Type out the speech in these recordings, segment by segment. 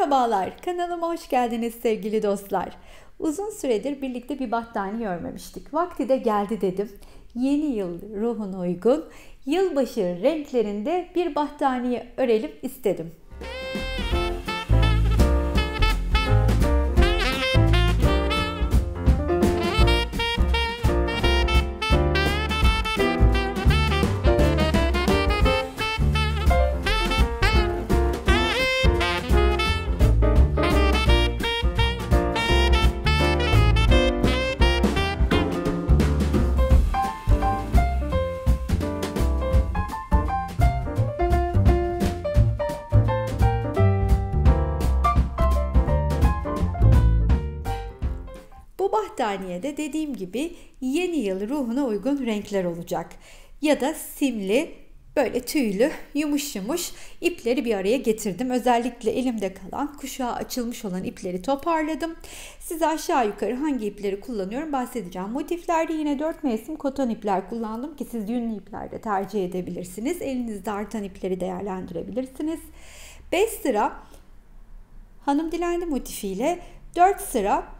Merhabalar, kanalıma hoş geldiniz sevgili dostlar. Uzun süredir birlikte bir battaniye örmemiştik. Vakti de geldi dedim. Yeni yıl ruhuna uygun, yılbaşı renklerinde bir battaniye örelim istedim. Bu battaniyede dediğim gibi yeni yıl ruhuna uygun renkler olacak. Ya da simli, böyle tüylü, yumuş yumuş ipleri bir araya getirdim. Özellikle elimde kalan, kuşağı açılmış olan ipleri toparladım. Size aşağı yukarı hangi ipleri kullanıyorum bahsedeceğim. Motiflerde yine 4 mevsim koton ipler kullandım ki siz yünlü ipler de tercih edebilirsiniz. Elinizde artan ipleri değerlendirebilirsiniz. 5 sıra Hanım Dilendi motifiyle 4 sıra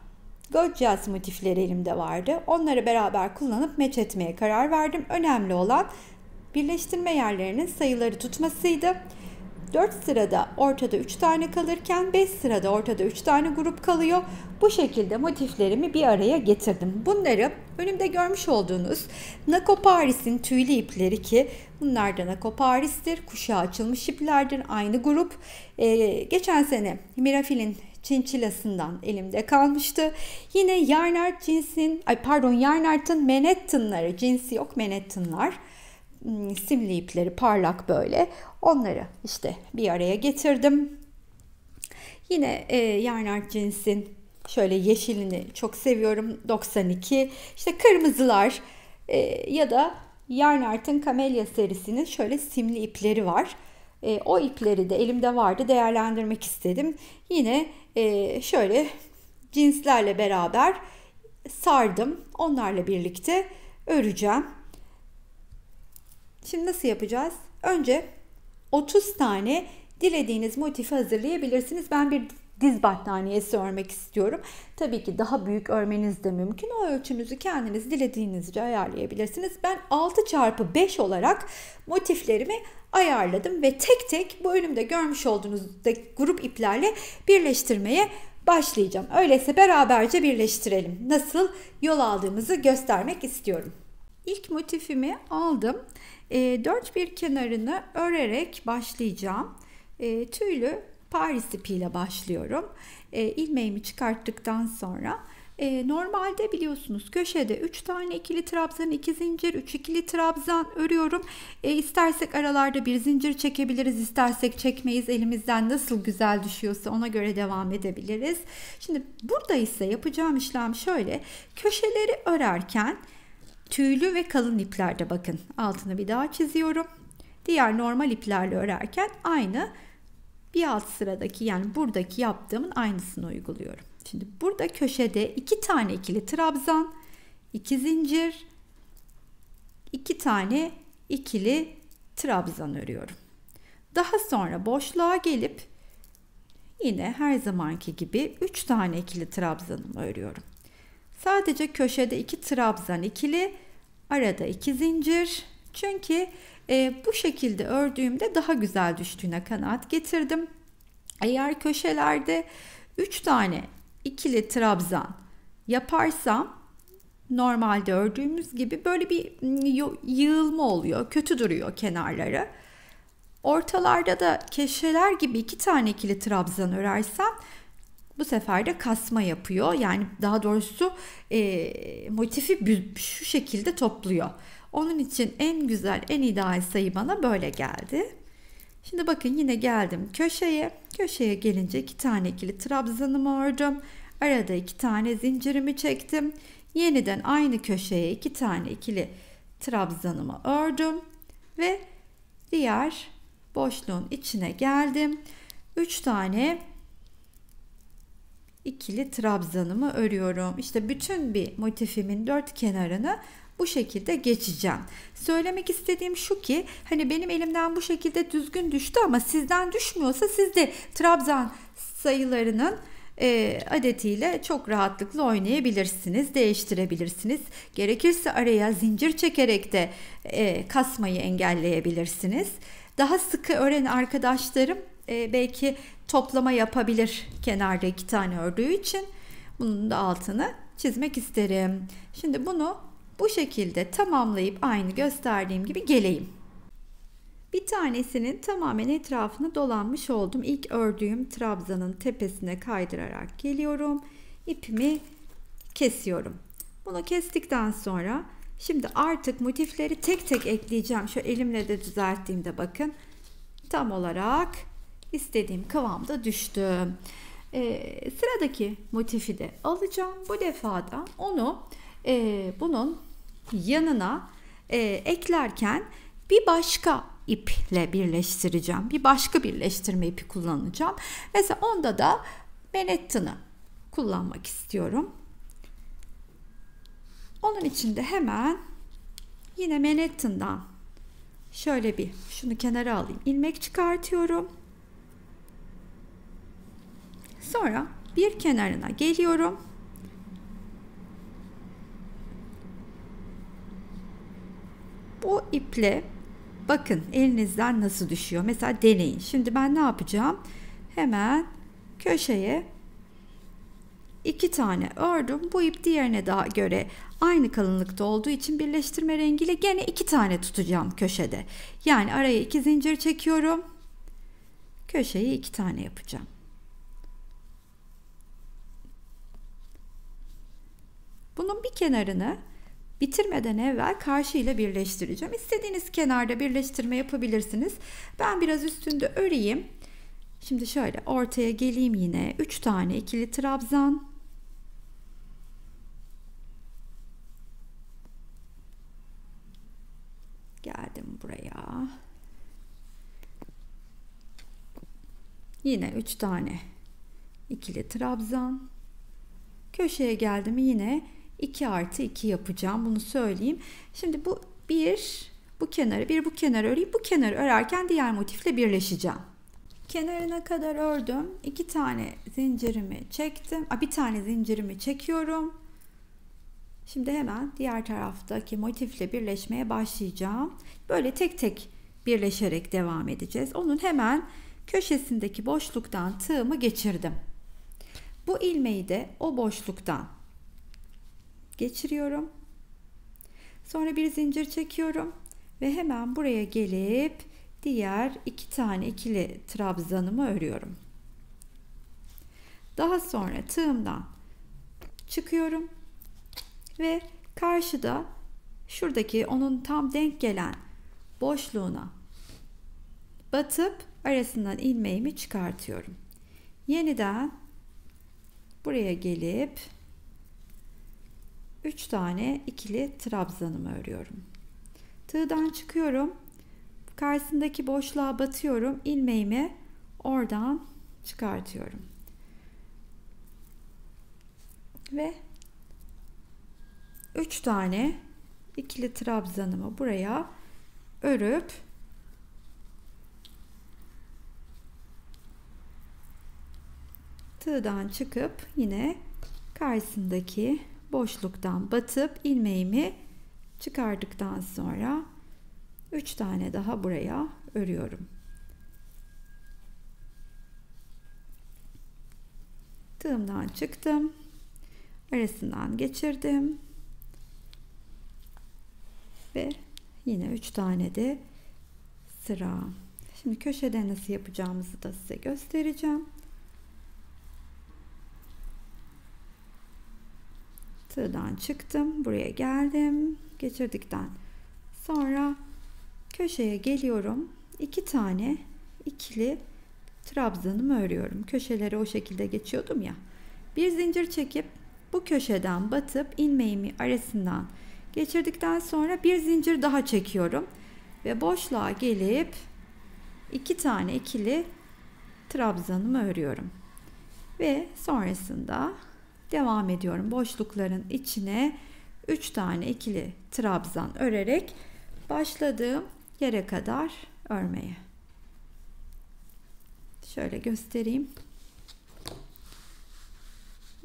Gorgeous motifleri elimde vardı. Onları beraber kullanıp meç etmeye karar verdim. Önemli olan birleştirme yerlerinin sayıları tutmasıydı. 4 sırada ortada 3 tane kalırken 5 sırada ortada 3 tane grup kalıyor. Bu şekilde motiflerimi bir araya getirdim. Bunları önümde görmüş olduğunuz Nako Paris'in tüylü ipleri ki bunlar da Nako Paris'tir. Kuşağı açılmış iplerdir. Aynı grup. Geçen sene Mirafil'in Çinçilasından elimde kalmıştı. Yine Yarnart cinsin, Yarnart'ın Manhattan'ları, cinsi yok Manhattan'lar. Simli ipleri parlak böyle. Onları işte bir araya getirdim. Yine Yarnart cinsin şöyle yeşilini çok seviyorum. 92. İşte kırmızılar ya da Yarnart'ın Camellia serisinin şöyle simli ipleri var. O ipleri de elimde vardı, değerlendirmek istedim. Yine şöyle cinslerle beraber sardım. Onlarla birlikte öreceğim. Şimdi nasıl yapacağız? Önce 30 tane dilediğiniz motifi hazırlayabilirsiniz. Ben bir diz battaniyesi örmek istiyorum. Tabii ki daha büyük örmeniz de mümkün. O ölçünüzü kendiniz dilediğinizce ayarlayabilirsiniz. Ben 6x5 olarak motiflerimi ayarladım ve tek tek bu önümde görmüş olduğunuz grup iplerle birleştirmeye başlayacağım. Öyleyse beraberce birleştirelim. Nasıl yol aldığımızı göstermek istiyorum. İlk motifimi aldım. Dört bir kenarını örerek başlayacağım. Tüylü Paris ipiyle başlıyorum. İlmeğimi çıkarttıktan sonra normalde biliyorsunuz köşede 3 tane ikili trabzan, 2 zincir, 3 ikili trabzan örüyorum. İstersek aralarda bir zincir çekebiliriz, istersek çekmeyiz. Elimizden nasıl güzel düşüyorsa ona göre devam edebiliriz. Şimdi burada ise yapacağım işlem şöyle. Köşeleri örerken tüylü ve kalın iplerde bakın altını bir daha çiziyorum. Diğer normal iplerle örerken aynı bir alt sıradaki yani buradaki yaptığımın aynısını uyguluyorum. Şimdi burada köşede 2 tane ikili trabzan, 2 zincir, 2 tane ikili trabzan örüyorum. Daha sonra boşluğa gelip yine her zamanki gibi 3 tane ikili trabzanımı örüyorum. Sadece köşede 2 trabzan ikili, arada 2 zincir. Çünkü bu şekilde ördüğümde daha güzel düştüğüne kanaat getirdim. Eğer köşelerde 3 tane ikili trabzan yaparsam normalde ördüğümüz gibi böyle bir yığılma oluyor. Kötü duruyor kenarları. Ortalarda da köşeler gibi 2 tane ikili trabzan örersem bu sefer de kasma yapıyor. Yani daha doğrusu motifi şu şekilde topluyor. Onun için en güzel, en ideal sayı bana böyle geldi. Şimdi bakın yine geldim köşeye. Köşeye gelince 2 tane ikili trabzanımı ördüm. Arada 2 tane zincirimi çektim. Yeniden aynı köşeye 2 tane ikili trabzanımı ördüm. Ve diğer boşluğun içine geldim. 3 tane ikili trabzanımı örüyorum. İşte bütün bir motifimin 4 kenarını bu şekilde geçeceğim. Söylemek istediğim şu ki hani benim elimden bu şekilde düzgün düştü ama sizden düşmüyorsa siz de trabzan sayılarının adetiyle çok rahatlıkla oynayabilirsiniz, değiştirebilirsiniz. Gerekirse araya zincir çekerek de kasmayı engelleyebilirsiniz. Daha sıkı ören arkadaşlarım belki toplama yapabilir kenarda 2 tane ördüğü için. Bunun da altını çizmek isterim. Şimdi bunu bu şekilde tamamlayıp aynı gösterdiğim gibi geleyim. Bir tanesinin tamamen etrafını dolanmış oldum. İlk ördüğüm trabzanın tepesine kaydırarak geliyorum. İpimi kesiyorum. Bunu kestikten sonra şimdi artık motifleri tek tek ekleyeceğim. Şöyle elimle de düzelttiğimde bakın tam olarak istediğim kıvamda düştü. Sıradaki motifi de alacağım. Bu defa da onu bunun yanına eklerken bir başka iple birleştireceğim. Bir başka birleştirme ipi kullanacağım. Mesela onda da Manhattan'ı kullanmak istiyorum. Onun için de hemen yine Manhattan'dan şöyle bir şunu kenara alayım. İlmek çıkartıyorum. Sonra bir kenarına geliyorum. Bu iple bakın elinizden nasıl düşüyor. Mesela deneyin. Şimdi ben ne yapacağım? Hemen köşeye 2 tane ördüm. Bu ip diğerine daha göre aynı kalınlıkta olduğu için birleştirme rengiyle gene 2 tane tutacağım köşede. Yani araya 2 zincir çekiyorum. Köşeyi 2 tane yapacağım. Bunun bir kenarını bitirmeden evvel karşı ile birleştireceğim. İstediğiniz kenarda birleştirme yapabilirsiniz. Ben biraz üstünde öreyim. Şimdi şöyle ortaya geleyim yine. 3 tane ikili trabzan. Geldim buraya. Yine 3 tane ikili trabzan. Köşeye geldim yine 2 artı 2 yapacağım. Bunu söyleyeyim. Şimdi bu bu kenarı öreyim. Bu kenarı örerken diğer motifle birleşeceğim. Kenarına kadar ördüm. 2 tane zincirimi çektim. Bir tane zincirimi çekiyorum. Şimdi hemen diğer taraftaki motifle birleşmeye başlayacağım. Böyle tek tek birleşerek devam edeceğiz. Onun hemen köşesindeki boşluktan tığımı geçirdim. Bu ilmeği de o boşluktan geçiriyorum. Sonra bir zincir çekiyorum ve hemen buraya gelip diğer 2 tane ikili trabzanımı örüyorum. Daha sonra tığımdan çıkıyorum ve karşıda şuradaki onun tam denk gelen boşluğuna batıp arasından ilmeğimi çıkartıyorum. Yeniden buraya gelip 3 tane ikili trabzanımı örüyorum. Tığdan çıkıyorum. Karşısındaki boşluğa batıyorum. İlmeğimi oradan çıkartıyorum. Ve 3 tane ikili trabzanımı buraya örüp tığdan çıkıp yine karşısındaki boşluktan batıp ilmeğimi çıkardıktan sonra 3 tane daha buraya örüyorum. Tığımdan çıktım. Arasından geçirdim. Ve yine 3 tane de sıra. Şimdi köşede nasıl yapacağımızı da size göstereceğim. Tığdan çıktım. Buraya geldim. Geçirdikten sonra köşeye geliyorum. 2 tane ikili trabzanımı örüyorum. Köşeleri o şekilde geçiyordum ya. Bir zincir çekip bu köşeden batıp ilmeğimi arasından geçirdikten sonra bir zincir daha çekiyorum ve boşluğa gelip 2 tane ikili trabzanımı örüyorum. Ve sonrasında devam ediyorum. Boşlukların içine 3 tane ikili trabzan örerek başladığım yere kadar örmeye. Şöyle göstereyim.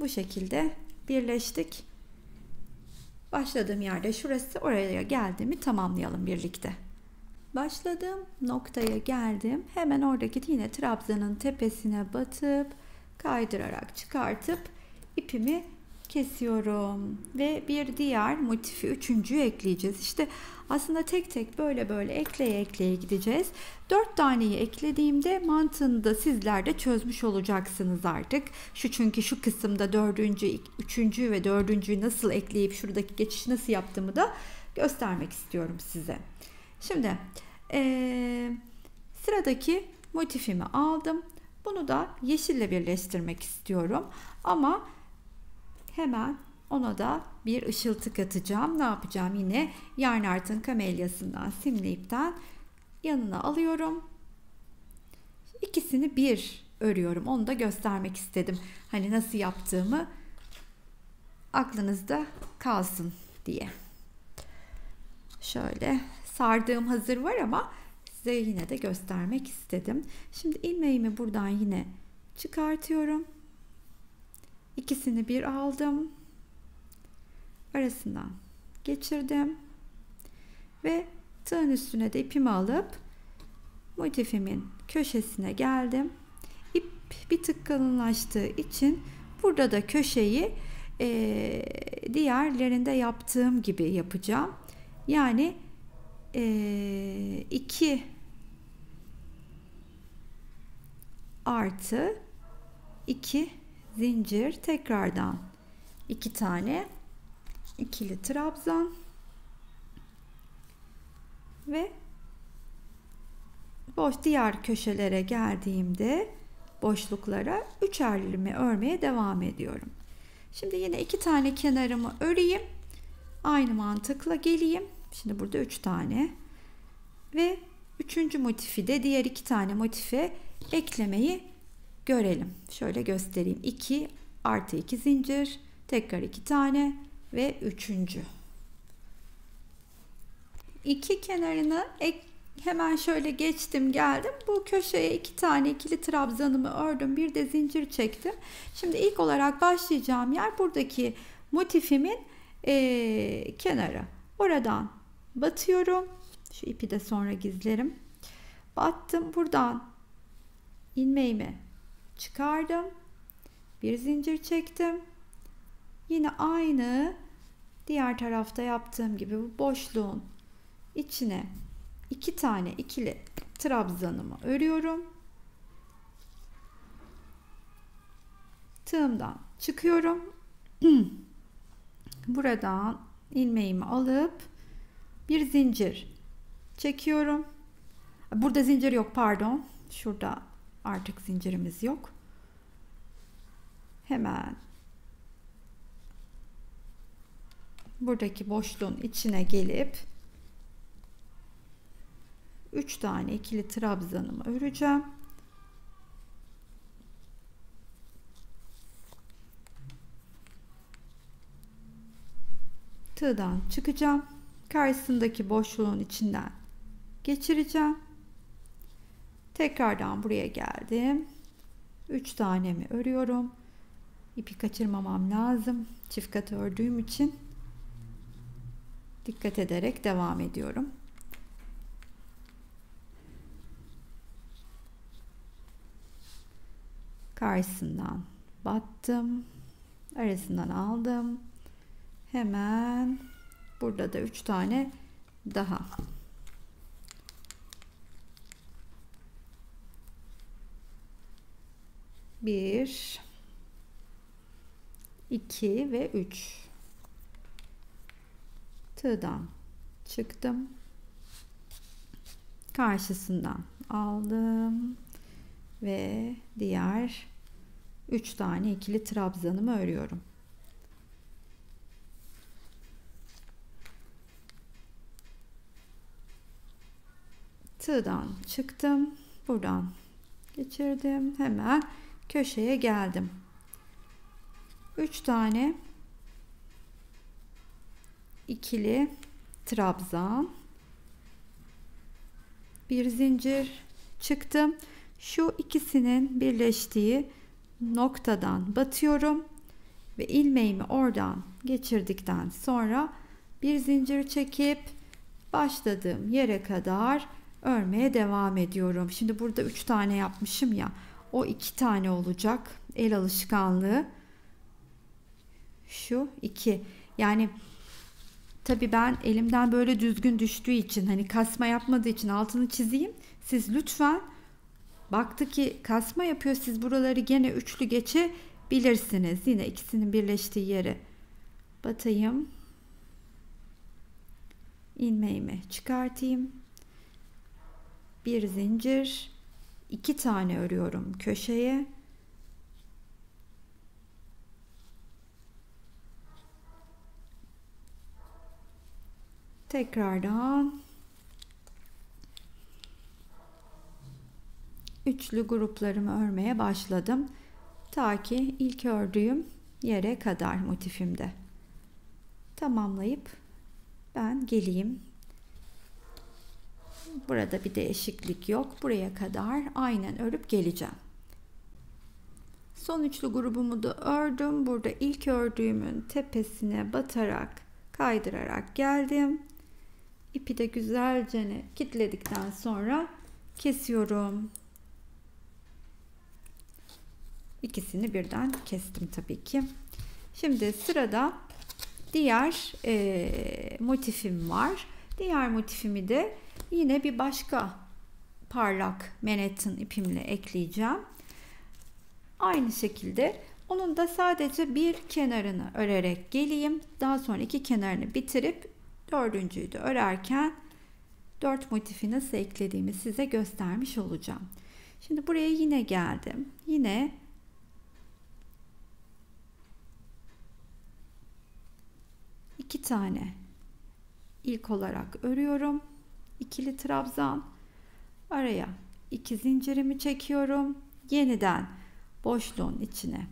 Bu şekilde birleştik. Başladığım yerde şurası, oraya geldiğimi tamamlayalım birlikte. Başladığım noktaya geldim. Hemen oradaki yine trabzanın tepesine batıp kaydırarak çıkartıp ipimi kesiyorum ve bir diğer motifi, üçüncüyü ekleyeceğiz. İşte aslında tek tek böyle ekleye ekleye gideceğiz. 4 taneyi eklediğimde mantığını da sizler de çözmüş olacaksınız artık. Çünkü şu kısımda dördüncü, üçüncü ve dördüncüyü nasıl ekleyip şuradaki geçiş nasıl yaptığımı da göstermek istiyorum size. Şimdi sıradaki motifimi aldım. Bunu da yeşille birleştirmek istiyorum. Ama hemen ona da bir ışıltı katacağım. Ne yapacağım? Yine Yarn Art'ın kamelyasından, simli ipten yanına alıyorum. İkisini bir örüyorum. Onu da göstermek istedim. Hani nasıl yaptığımı aklınızda kalsın diye. Şöyle sardığım hazır var ama size yine de göstermek istedim. Şimdi ilmeğimi buradan yine çıkartıyorum. İkisini bir aldım. Arasından geçirdim. Ve tığın üstüne de ipimi alıp motifimin köşesine geldim. İp bir tık kalınlaştığı için burada da köşeyi diğerlerinde yaptığım gibi yapacağım. Yani 2 artı 2 zincir, tekrardan 2 tane ikili trabzan ve boş diğer köşelere geldiğimde boşluklara üçerlimi örmeye devam ediyorum. Şimdi yine 2 tane kenarımı öreyim. Aynı mantıkla geleyim. Şimdi burada 3 tane ve üçüncü motifi de diğer 2 tane motife eklemeyi görelim. Şöyle göstereyim. 2 artı 2 zincir, tekrar 2 tane ve üçüncü. 2 kenarını hemen şöyle geçtim geldim. Bu köşeye 2 tane ikili trabzanımı ördüm. Bir de zincir çektim. Şimdi ilk olarak başlayacağım yer buradaki motifimin kenarı. Oradan batıyorum. Şu ipi de sonra gizlerim. Battım. Buradan ilmeğimi çıkardım. Bir zincir çektim. Yine aynı diğer tarafta yaptığım gibi bu boşluğun içine 2 tane ikili trabzanımı örüyorum. Tığımdan çıkıyorum. Buradan ilmeğimi alıp bir zincir çekiyorum. Burada zincir yok, pardon. Şurada artık zincirimiz yok. Hemen buradaki boşluğun içine gelip 3 tane ikili trabzanımı öreceğim. Tığdan çıkacağım. Karşısındaki boşluğun içinden geçireceğim. Tekrardan buraya geldim. 3 tanemi örüyorum. İpi kaçırmamam lazım. Çift kat ördüğüm için dikkat ederek devam ediyorum. Karşısından battım. Arasından aldım. Hemen burada da 3 tane daha. 1, 2 ve 3. Tığdan çıktım. Karşısından aldım ve diğer 3 tane ikili trabzanımı örüyorum. Tığdan çıktım. Buradan geçirdim. Hemen köşeye geldim. 3 tane ikili trabzan, bir zincir çıktım. Şu ikisinin birleştiği noktadan batıyorum. ve ilmeğimi oradan geçirdikten sonra bir zincir çekip başladığım yere kadar örmeye devam ediyorum. Şimdi burada 3 tane yapmışım ya, o 2 tane olacak. El alışkanlığı şu 2. Yani tabii ben elimden böyle düzgün düştüğü için, hani kasma yapmadığı için altını çizeyim. Siz lütfen, baktı ki kasma yapıyor, siz buraları gene üçlü geçebilirsiniz. Yine ikisinin birleştiği yere batayım. İlmeğimi çıkartayım. Bir zincir, 2 tane örüyorum köşeye. Tekrardan üçlü gruplarımı örmeye başladım. Ta ki ilk ördüğüm yere kadar motifimde. Tamamlayıp ben geleyim. Burada bir değişiklik yok. Buraya kadar aynen örüp geleceğim. Son üçlü grubumu da ördüm. Burada ilk ördüğümün tepesine batarak, kaydırarak geldim. İpi de güzelce kilitledikten sonra kesiyorum. İkisini birden kestim tabii ki. Şimdi sırada diğer motifim var. Diğer motifimi de yine bir başka parlak Manhattan ipimle ekleyeceğim. Aynı şekilde onun da sadece bir kenarını örerek geleyim. Daha sonra iki kenarını bitirip dördüncüyü de örerken 4 motifi nasıl eklediğimi size göstermiş olacağım. Şimdi buraya yine geldim. Yine iki tane ilk olarak örüyorum. İkili trabzan. Araya 2 zincirimi çekiyorum. Yeniden boşluğun içine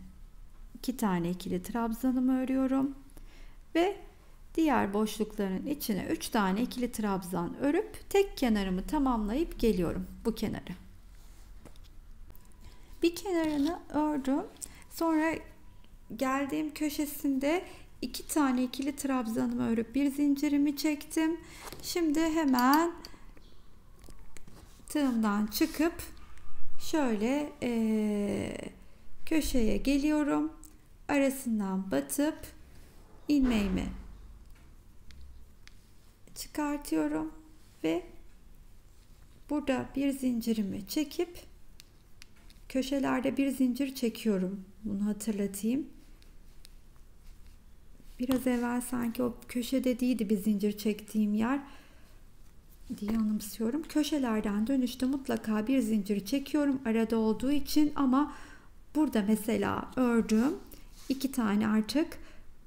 2 tane ikili trabzanımı örüyorum ve diğer boşlukların içine 3 tane ikili trabzan örüp tek kenarımı tamamlayıp geliyorum bu kenarı. Bir kenarını ördüm. Sonra geldiğim köşesinde 2 tane ikili trabzanımı örüp bir zincirimi çektim. Şimdi hemen tığımdan çıkıp şöyle köşeye geliyorum. Arasından batıp ilmeğimi çıkartıyorum ve burada bir zincirimi çekip köşelerde bir zincir çekiyorum. Bunu hatırlatayım. Biraz evvel sanki o köşede değildi bir zincir çektiğim yer diye anımsıyorum. Köşelerden dönüşte mutlaka bir zincir çekiyorum arada olduğu için, ama burada mesela ördüm 2 tane artık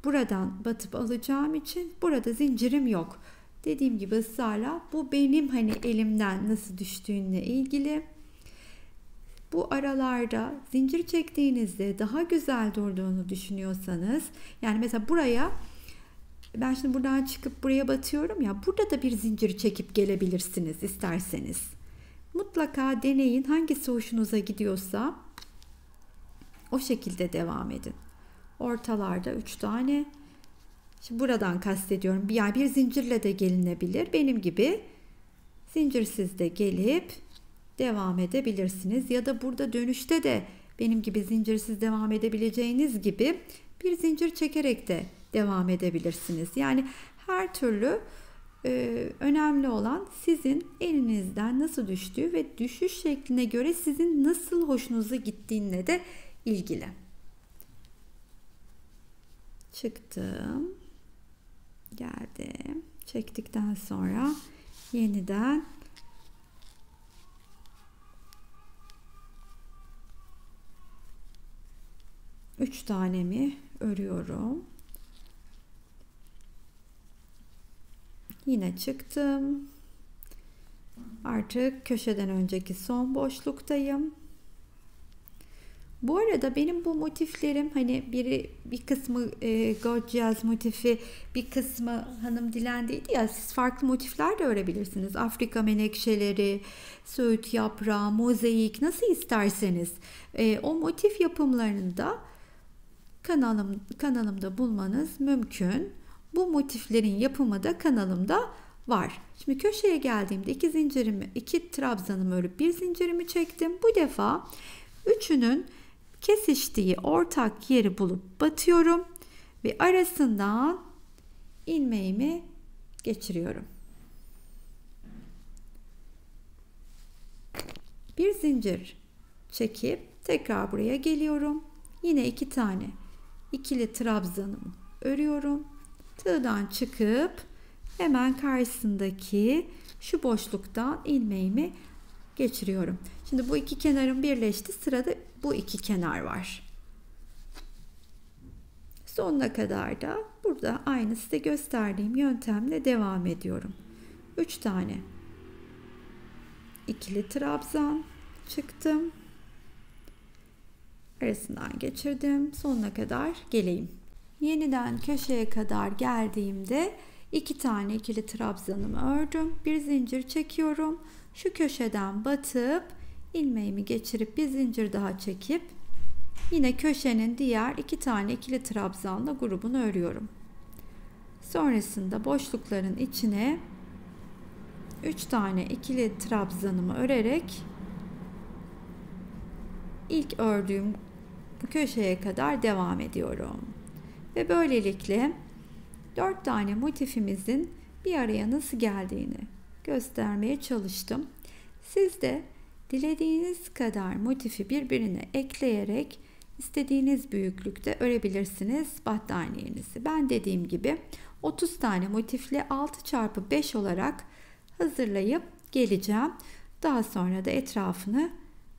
buradan batıp alacağım için burada zincirim yok. Dediğim gibi ısrarla bu benim hani elimden nasıl düştüğünle ilgili. Bu aralarda zincir çektiğinizde daha güzel durduğunu düşünüyorsanız, yani mesela buraya ben şimdi buradan çıkıp buraya batıyorum ya, burada da bir zincir çekip gelebilirsiniz isterseniz. Mutlaka deneyin, hangisi hoşunuza gidiyorsa o şekilde devam edin. Ortalarda 3 tane. Şimdi buradan kastediyorum. Yani bir zincirle de gelinebilir. Benim gibi zincirsiz de gelip devam edebilirsiniz. Ya da burada dönüşte de benim gibi zincirsiz devam edebileceğiniz gibi bir zincir çekerek de devam edebilirsiniz. Yani her türlü önemli olan sizin elinizden nasıl düştüğü ve düşüş şekline göre sizin nasıl hoşunuza gittiğine de ilgili. Çıktım. Geldim. Çektikten sonra yeniden üç tanemi örüyorum. Yine çıktım. Artık köşeden önceki son boşluktayım. Bu arada benim bu motiflerim, hani bir kısmı Gorgeous motifi, bir kısmı Hanım Dilen'deydi ya, siz farklı motifler de örebilirsiniz. Afrika menekşeleri, söğüt yaprağı, mozaik, nasıl isterseniz. O motif yapımlarında kanalımda bulmanız mümkün. Bu motiflerin yapımı da kanalımda var. Şimdi köşeye geldiğimde 2 trabzanımı örüp bir zincirimi çektim. Bu defa üçünün kesiştiği ortak yeri bulup batıyorum ve arasından ilmeğimi geçiriyorum. Bir zincir çekip tekrar buraya geliyorum. Yine 2 tane ikili trabzanımı örüyorum. Tığdan çıkıp hemen karşısındaki şu boşluktan ilmeğimi geçiriyorum. Şimdi bu iki kenarım birleşti. Sırada bu iki kenar var. Sonuna kadar da burada aynı size gösterdiğim yöntemle devam ediyorum. 3 tane ikili trabzan çıktım. Arasından geçirdim. Sonuna kadar geleyim. Yeniden köşeye kadar geldiğimde 2 tane ikili trabzanımı ördüm. Bir zincir çekiyorum. Şu köşeden batıp ilmeğimi geçirip bir zincir daha çekip yine köşenin diğer 2 tane ikili trabzanla grubunu örüyorum. Sonrasında boşlukların içine 3 tane ikili trabzanımı örerek ilk ördüğüm bu köşeye kadar devam ediyorum. Ve böylelikle 4 tane motifimizin bir araya nasıl geldiğini göstermeye çalıştım. Siz de dilediğiniz kadar motifi birbirine ekleyerek istediğiniz büyüklükte örebilirsiniz battaniyenizi. Ben dediğim gibi 30 tane motifle 6x5 olarak hazırlayıp geleceğim. Daha sonra da etrafını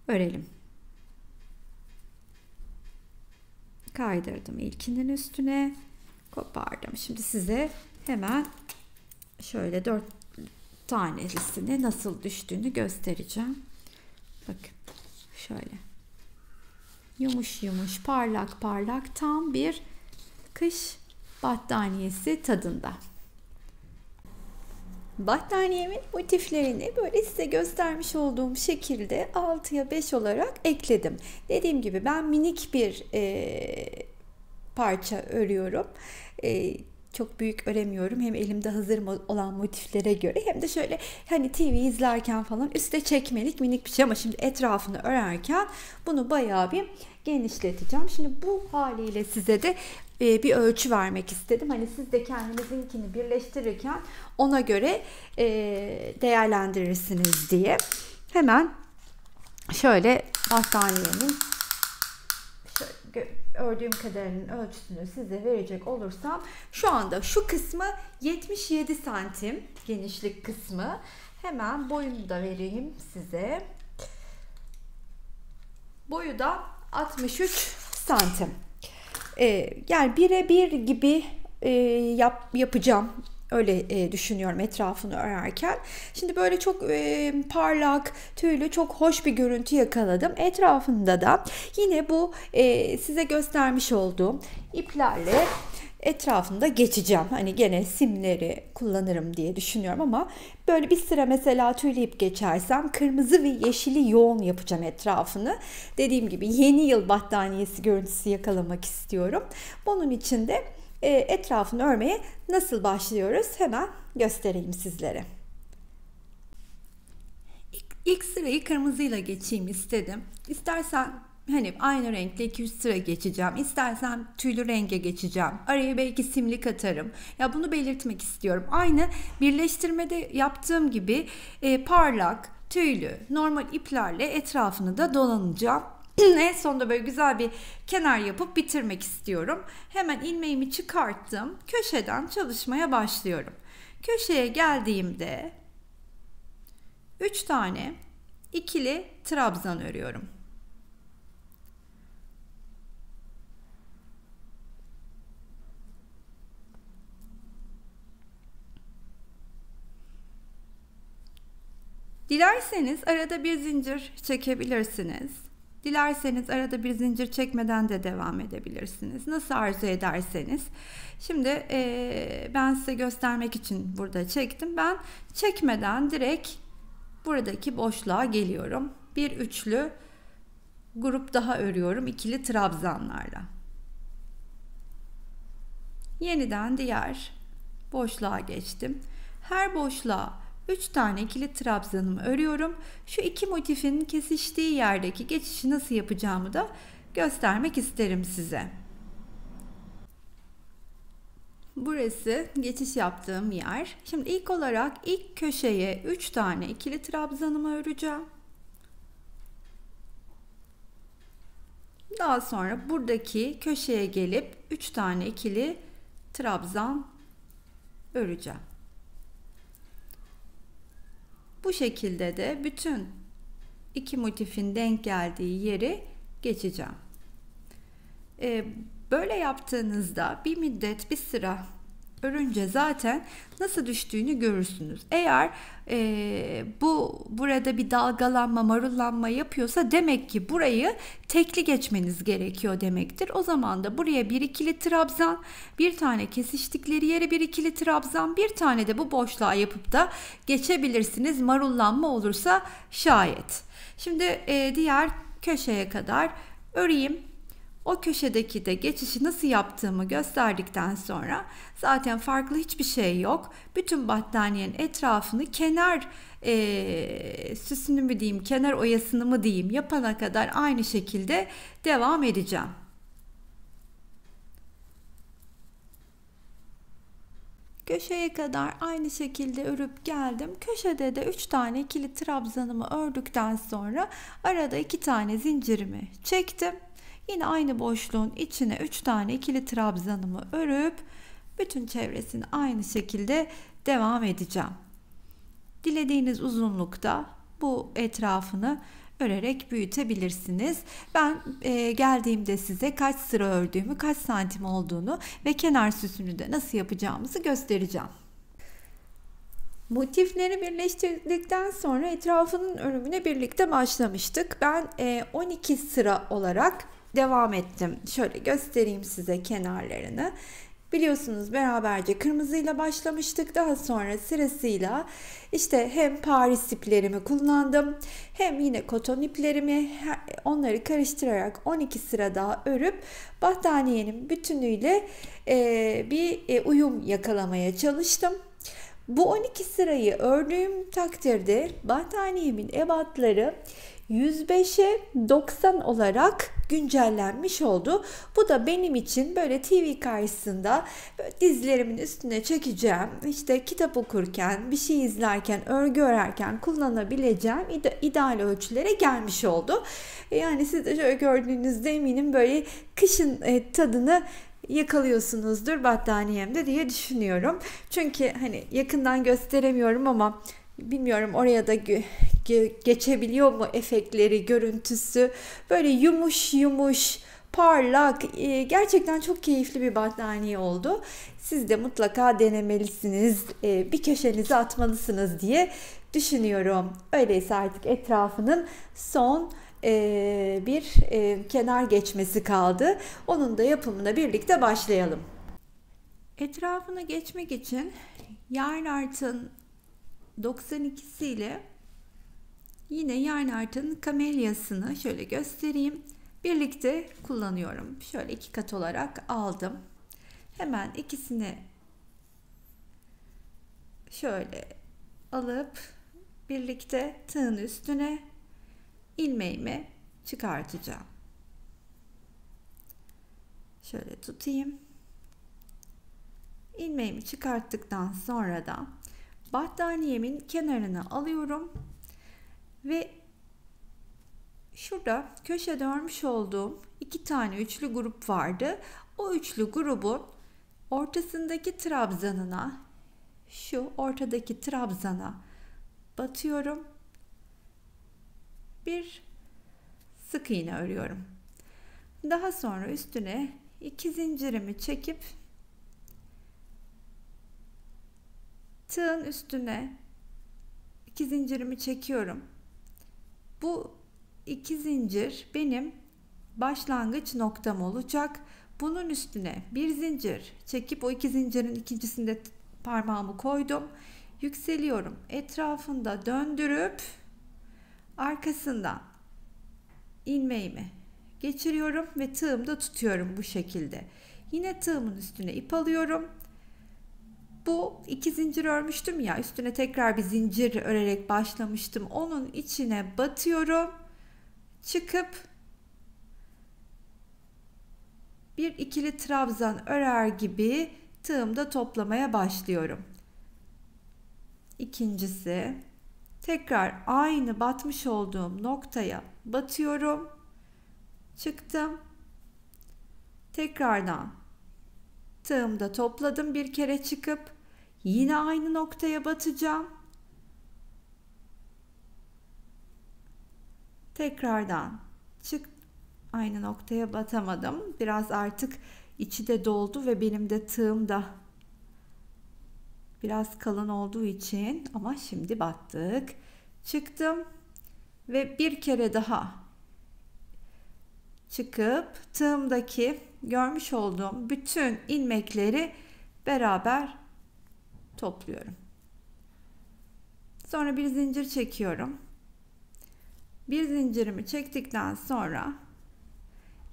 örelim. Kaydırdım ilkinin üstüne, kopardım. Şimdi size hemen şöyle 4 tanesini nasıl düştüğünü göstereceğim. Bakın şöyle yumuş yumuş, parlak parlak, tam bir kış battaniyesi tadında. Battaniyemin motiflerini böyle size göstermiş olduğum şekilde 6'ya 5 olarak ekledim. Dediğim gibi ben minik bir parça örüyorum. Çok büyük öremiyorum. Hem elimde hazır olan motiflere göre hem de şöyle hani TV izlerken falan üste çekmelik minik bir şey, ama şimdi etrafını örerken bunu bayağı bir genişleteceğim. Şimdi bu haliyle size de bir ölçü vermek istedim. Hani siz de kendinizinkini birleştirirken ona göre değerlendirirsiniz diye. Hemen şöyle battaniyenin ördüğüm kadarının ölçüsünü size verecek olursam, şu anda şu kısmı 77 santim genişlik kısmı. Hemen boyunu da vereyim size. Boyu da 63 santim. Yani 1'e 1 gibi yapacağım. Öyle düşünüyorum etrafını örerken. Şimdi böyle çok parlak, tüylü, çok hoş bir görüntü yakaladım. Etrafında da yine bu size göstermiş olduğum iplerle etrafında geçeceğim. Hani gene simleri kullanırım diye düşünüyorum, ama böyle bir sıra mesela tüylü ip geçersem kırmızı ve yeşili yoğun yapacağım etrafını. Dediğim gibi yeni yıl battaniyesi görüntüsü yakalamak istiyorum. Bunun için de etrafını örmeye nasıl başlıyoruz hemen göstereyim sizlere. İlk sırayı kırmızıyla geçeyim istedim. İstersen hani aynı renkle 2-3 sıra geçeceğim. İstersen tüylü renge geçeceğim. Araya belki simlik atarım. Ya bunu belirtmek istiyorum. Aynı birleştirmede yaptığım gibi parlak, tüylü, normal iplerle etrafını da dolanacağım. En sonunda böyle güzel bir kenar yapıp bitirmek istiyorum. Hemen ilmeğimi çıkarttım. Köşeden çalışmaya başlıyorum. Köşeye geldiğimde 3 tane ikili trabzan örüyorum. Dilerseniz arada bir zincir çekebilirsiniz. Dilerseniz arada bir zincir çekmeden de devam edebilirsiniz. Nasıl arzu ederseniz. Şimdi ben size göstermek için burada çektim. Ben çekmeden direkt buradaki boşluğa geliyorum. Bir üçlü grup daha örüyorum ikili trabzanlarla. Yeniden diğer boşluğa geçtim. Her boşluğa 3 tane ikili trabzanımı örüyorum. Şu iki motifin kesiştiği yerdeki geçişi nasıl yapacağımı da göstermek isterim size. Burası geçiş yaptığım yer. Şimdi ilk olarak ilk köşeye 3 tane ikili trabzanımı öreceğim. Daha sonra buradaki köşeye gelip 3 tane ikili trabzan öreceğim. Bu şekilde de bütün iki motifin denk geldiği yeri geçeceğim. Böyle yaptığınızda bir müddet, bir sıra örünce zaten nasıl düştüğünü görürsünüz. Eğer burada bir dalgalanma, marullanma yapıyorsa demek ki burayı tekli geçmeniz gerekiyor demektir. O zaman da buraya bir ikili trabzan, bir tane kesiştikleri yere bir ikili trabzan, bir tane de bu boşluğa yapıp da geçebilirsiniz. Marullanma olursa şayet. Şimdi diğer köşeye kadar öreyim. O köşedeki de geçişi nasıl yaptığımı gösterdikten sonra zaten farklı hiçbir şey yok. Bütün battaniyenin etrafını kenar süsünü mü diyeyim, kenar oyasını mı diyeyim yapana kadar aynı şekilde devam edeceğim. Köşeye kadar aynı şekilde örüp geldim. Köşede de 3 tane ikili trabzanımı ördükten sonra arada 2 tane zincirimi çektim. Yine aynı boşluğun içine 3 tane ikili trabzanımı örüp bütün çevresini aynı şekilde devam edeceğim. Dilediğiniz uzunlukta bu etrafını örerek büyütebilirsiniz. Ben geldiğimde size kaç sıra ördüğümü, kaç santim olduğunu ve kenar süsünü de nasıl yapacağımızı göstereceğim. Motifleri birleştirdikten sonra etrafının örümüne birlikte başlamıştık. Ben 12 sıra olarak devam ettim. Şöyle göstereyim size kenarlarını. Biliyorsunuz beraberce kırmızıyla başlamıştık. Daha sonra sırasıyla işte hem Paris iplerimi kullandım hem yine koton iplerimi, onları karıştırarak 12 sıra daha örüp battaniyenin bütünüyle bir uyum yakalamaya çalıştım. Bu 12 sırayı ördüğüm takdirde battaniyemin ebatları 105'e 90 olarak güncellenmiş oldu. Bu da benim için böyle TV karşısında böyle dizlerimin üstüne çekeceğim, işte kitap okurken, bir şey izlerken, örgü örerken kullanabileceğim ideal ölçülere gelmiş oldu. Yani siz de şöyle gördüğünüzde eminim böyle kışın tadını yakalıyorsunuzdur battaniyemde diye düşünüyorum. Çünkü hani yakından gösteremiyorum ama bilmiyorum oraya da geçebiliyor mu efektleri, görüntüsü. Böyle yumuş yumuş, parlak, gerçekten çok keyifli bir battaniye oldu. Siz de mutlaka denemelisiniz, bir köşenize atmalısınız diye düşünüyorum. Öyleyse artık etrafının son bir kenar geçmesi kaldı. Onun da yapımına birlikte başlayalım. Etrafını geçmek için yarn artın 92'si ile yine yarn artın kamelyasını şöyle göstereyim. Birlikte kullanıyorum. Şöyle 2 kat olarak aldım. Hemen ikisini şöyle alıp birlikte tığın üstüne ilmeğimi çıkartacağım. Şöyle tutayım. İlmeğimi çıkarttıktan sonra da battaniyemin kenarını alıyorum ve şurada köşede örmüş olduğum 2 tane üçlü grup vardı. O üçlü grubun ortasındaki trabzanına, şu ortadaki trabzana batıyorum. Bir sık iğne örüyorum. Daha sonra üstüne 2 zincirimi çekip tığın üstüne 2 zincirimi çekiyorum. Bu 2 zincir benim başlangıç noktam olacak. Bunun üstüne bir zincir çekip o 2 zincirin ikincisinde parmağımı koydum. Yükseliyorum. Etrafında döndürüp arkasından ilmeğimi geçiriyorum ve tığımda tutuyorum bu şekilde. Yine tığımın üstüne ip alıyorum. Bu 2 zincir örmüştüm ya, üstüne tekrar bir zincir örerek başlamıştım. Onun içine batıyorum. Çıkıp bir ikili trabzan örer gibi tığımda toplamaya başlıyorum. İkincisi, tekrar aynı batmış olduğum noktaya batıyorum. Çıktım. Tekrardan tığımda topladım, bir kere çıkıp yine aynı noktaya batacağım. Tekrardan çık, aynı noktaya batamadım. Biraz artık içi de doldu ve benim de tığım da biraz kalın olduğu için, ama şimdi battık. Çıktım ve bir kere daha çıkıp tığımdaki görmüş olduğum bütün ilmekleri beraber topluyorum. Sonra bir zincir çekiyorum. Bir zincirimi çektikten sonra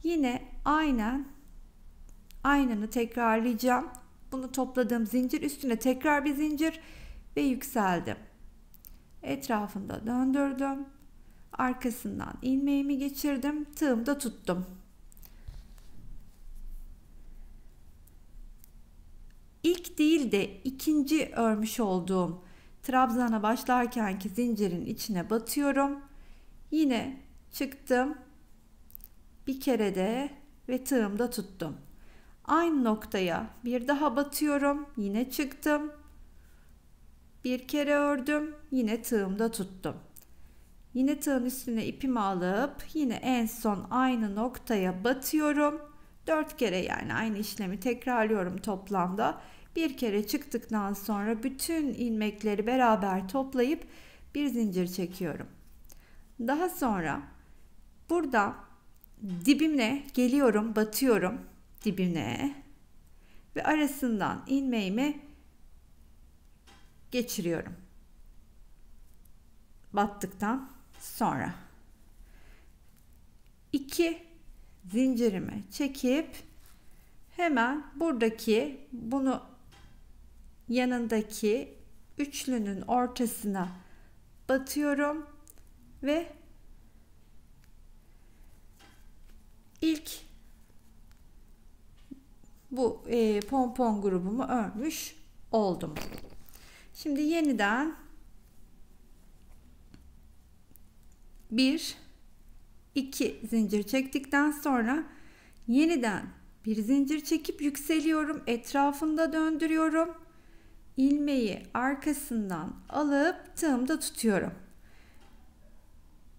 yine aynını tekrarlayacağım. Bunu topladığım zincir üstüne tekrar bir zincir ve yükseldim. Etrafında döndürdüm. Arkasından ilmeğimi geçirdim. Tığımda tuttum. İlk değil de ikinci örmüş olduğum trabzana başlarkenki zincirin içine batıyorum. Yine çıktım. Bir kere de ve tığımda tuttum. Aynı noktaya bir daha batıyorum. Yine çıktım. Bir kere ördüm. Yine tığımda tuttum. Yine tığın üstüne ipimi alıp yine en son aynı noktaya batıyorum. 4 kere, yani aynı işlemi tekrarlıyorum toplamda. Bir kere çıktıktan sonra bütün ilmekleri beraber toplayıp bir zincir çekiyorum. Daha sonra burada dibine geliyorum, batıyorum dibine ve arasından ilmeğimi geçiriyorum. Battıktan sonra 2 zincirimi çekip hemen buradaki, bunu yanındaki üçlünün ortasına batıyorum ve ilk bu pompon grubumu örmüş oldum. Şimdi yeniden 1 2 zincir çektikten sonra yeniden bir zincir çekip yükseliyorum. Etrafında döndürüyorum. İlmeği arkasından alıp tığımda tutuyorum.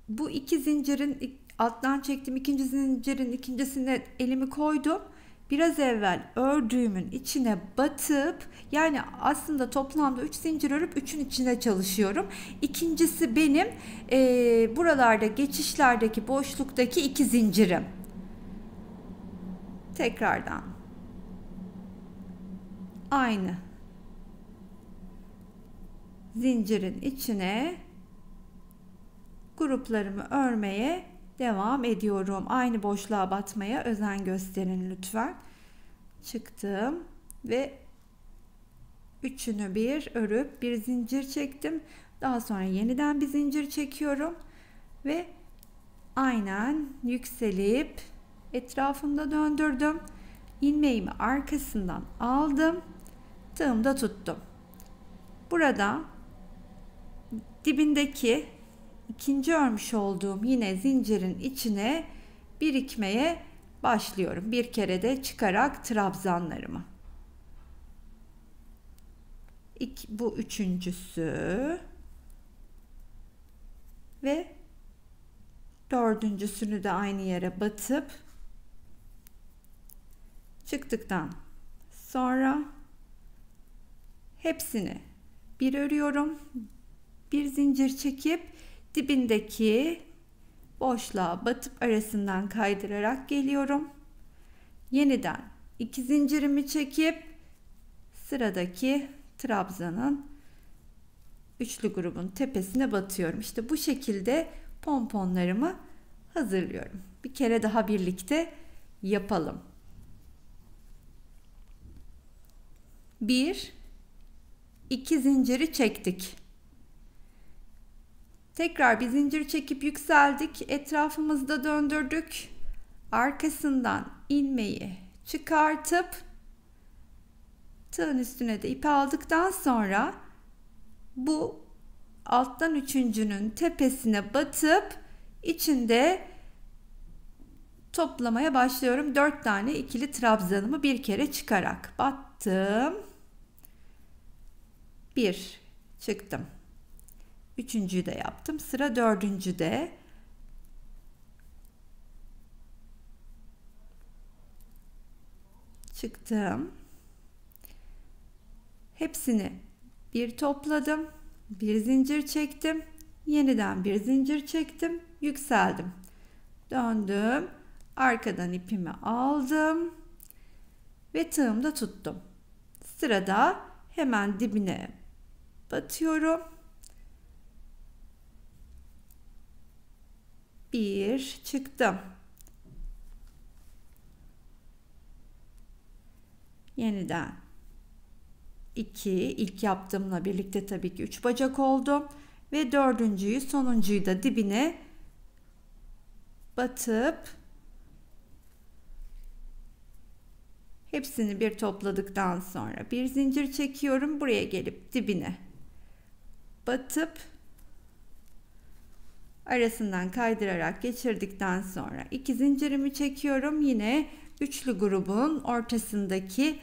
Bu iki zincirin alttan çektiğim ikinci zincirin ikincisine elimi koydum. Biraz evvel ördüğümün içine batıp, yani aslında toplamda 3 zincir örüp 3'ün içine çalışıyorum. İkincisi benim buralarda geçişlerdeki boşluktaki 2 zincirim. Tekrardan aynı zincirin içine gruplarımı örmeye devam ediyorum. Aynı boşluğa batmaya özen gösterin lütfen. Çıktım ve üçünü bir örüp bir zincir çektim. Daha sonra yeniden bir zincir çekiyorum ve aynen yükselip etrafında döndürdüm. İlmeğimi arkasından aldım. Tığımda tuttum. Burada dibindeki ikinci örmüş olduğum yine zincirin içine birikmeye başlıyorum. Bir kere de çıkarak trabzanlarımı. Bu üçüncüsü ve dördüncüsünü de aynı yere batıp çıktıktan sonra hepsini bir örüyorum. Bir zincir çekip dibindeki boşluğa batıp arasından kaydırarak geliyorum. Yeniden 2 zincirimi çekip sıradaki trabzanın üçlü grubun tepesine batıyorum. İşte bu şekilde pomponlarımı hazırlıyorum. Bir kere daha birlikte yapalım. 1 2 zinciri çektik. Tekrar bir zincir çekip yükseldik. Etrafımızda döndürdük. Arkasından ilmeği çıkartıp tığın üstüne de ipi aldıktan sonra bu alttan üçüncünün tepesine batıp içinde toplamaya başlıyorum. 4 tane ikili trabzanımı bir kere çıkarak battım. 1 çıktım. Üçüncüyü de yaptım. Sıra dördüncüde. Çıktım. Hepsini bir topladım. Bir zincir çektim. Yeniden bir zincir çektim. Yükseldim. Döndüm. Arkadan ipimi aldım. Ve tığımda tuttum. Sırada hemen dibine batıyorum. 1 çıktım. Yeniden 2, ilk yaptığımla birlikte tabii ki 3 bacak oldu ve dördüncüyü, sonuncuyu da dibine batıp hepsini bir topladıktan sonra bir zincir çekiyorum. Buraya gelip dibine batıp arasından kaydırarak geçirdikten sonra 2 zincirimi çekiyorum. Yine üçlü grubun ortasındaki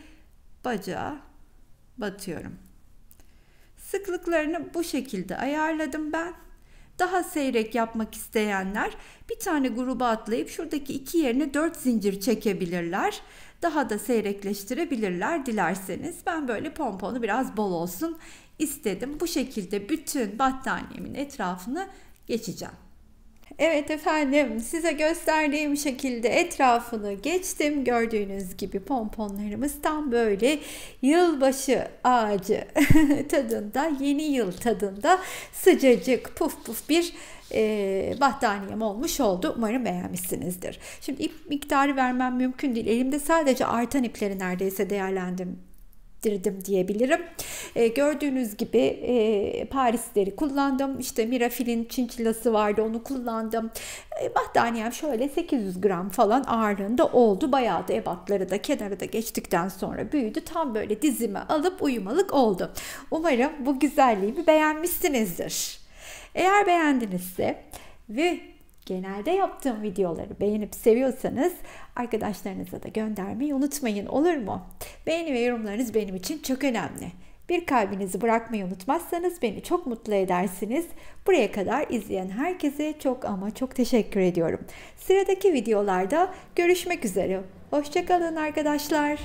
bacağa batıyorum. Sıklıklarını bu şekilde ayarladım ben. Daha seyrek yapmak isteyenler bir tane gruba atlayıp şuradaki 2 yerine 4 zincir çekebilirler. Daha da seyrekleştirebilirler dilerseniz. Ben böyle pomponu biraz bol olsun istedim. Bu şekilde bütün battaniyemin etrafını geçeceğim. Evet efendim, size gösterdiğim şekilde etrafını geçtim. Gördüğünüz gibi pomponlarımız tam böyle yılbaşı ağacı tadında, yeni yıl tadında sıcacık puf puf bir battaniyem olmuş oldu. Umarım beğenmişsinizdir. Şimdi ip miktarı vermem mümkün değil. Elimde sadece artan ipleri neredeyse değerlendirdim diyebilirim. Gördüğünüz gibi Parisleri kullandım. İşte Mirafil'in çinçilası vardı, onu kullandım. Battaniyem şöyle 800 gram falan ağırlığında oldu. Bayağı da ebatları da kenara da geçtikten sonra büyüdü. Tam böyle dizime alıp uyumalık oldu. Umarım bu güzelliğimi beğenmişsinizdir. Eğer beğendinizse ve genelde yaptığım videoları beğenip seviyorsanız arkadaşlarınıza da göndermeyi unutmayın, olur mu? Beğeni ve yorumlarınız benim için çok önemli. Bir kalbinizi bırakmayı unutmazsanız beni çok mutlu edersiniz. Buraya kadar izleyen herkese çok ama çok teşekkür ediyorum. Sıradaki videolarda görüşmek üzere. Hoşça kalın arkadaşlar.